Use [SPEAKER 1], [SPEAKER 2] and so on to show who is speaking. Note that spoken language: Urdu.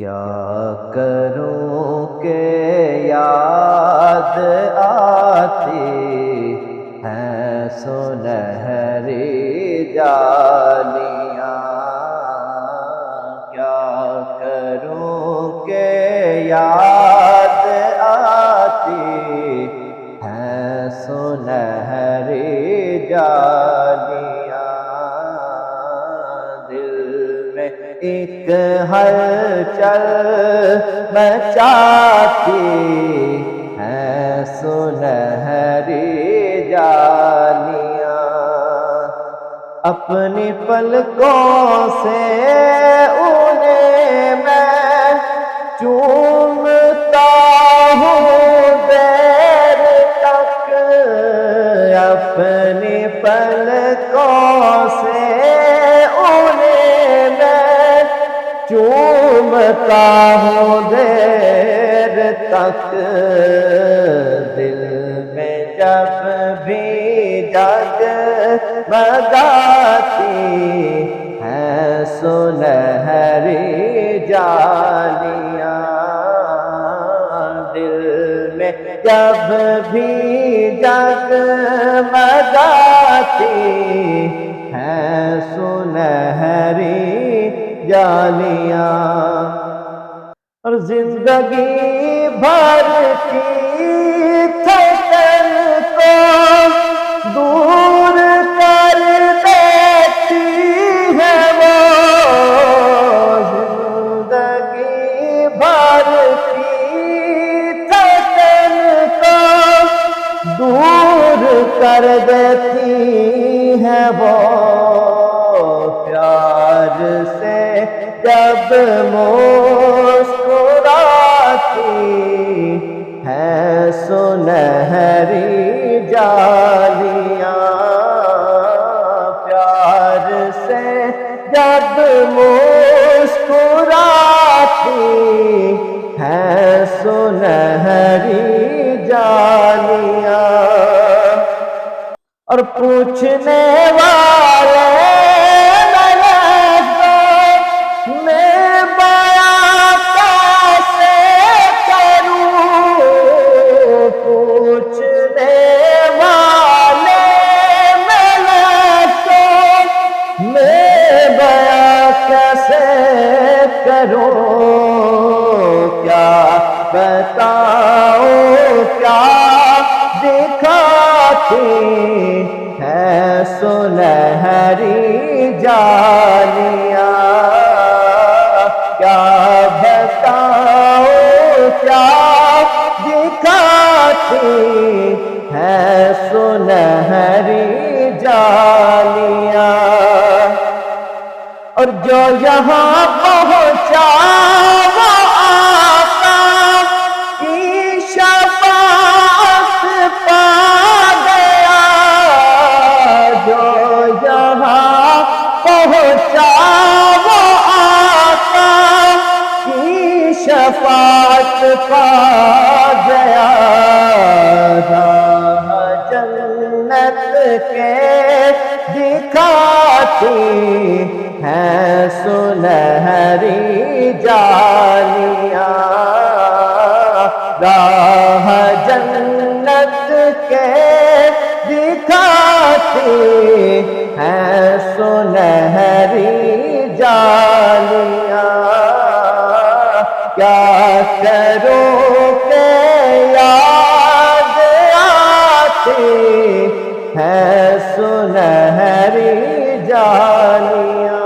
[SPEAKER 1] کیا کروں کہ یاد آتی ہیں سنہری جالیاں، کیا کروں کہ یاد آتی ہیں سنہری جالیاں، دل میں ایک ہلچل مچاتی ہیں سنہری جالیاں، اپنی پلکوں سے انہیں میں چومتا ہوں دیر تک، اپنی پلکوں سے انہیں میں چومتا ہوں دیر تک، دل میں جب بھی جگمگاتی ہیں سنہری جالیاں، دل میں جب بھی جگمگاتی ہیں سنہری جالیاں، اور زندگی بھر کی تھکن کو دور کر دیتی ہے وہ، زندگی بھر کی تھکن کو دور کر دیتی ہے وہ، پیار سے جب مسکراتی ہیں سنہری جالیاں، پیار سے جب مسکراتی ہیں سنہری جالیاں، اور پوچھنے والے کروں، کیا بتاؤں کیا دکھاتی ہیں سنہری جالیاں، کیا بتاؤں کیا دکھاتی ہیں سنہری جالیاں، اور جو یہاں پہنچا وہ آقا کی شفاعت پا گیا، جو یہاں پہنچا وہ آقا کی شفاعت پا گیا، راہ جنت کے دکھاتی ہیں سنہری جالیاں، راہ جنت کے دکھاتی ہیں سنہری جالیاں، کیا کروں کہ یاد آتی ہیں سنہری جالیاں۔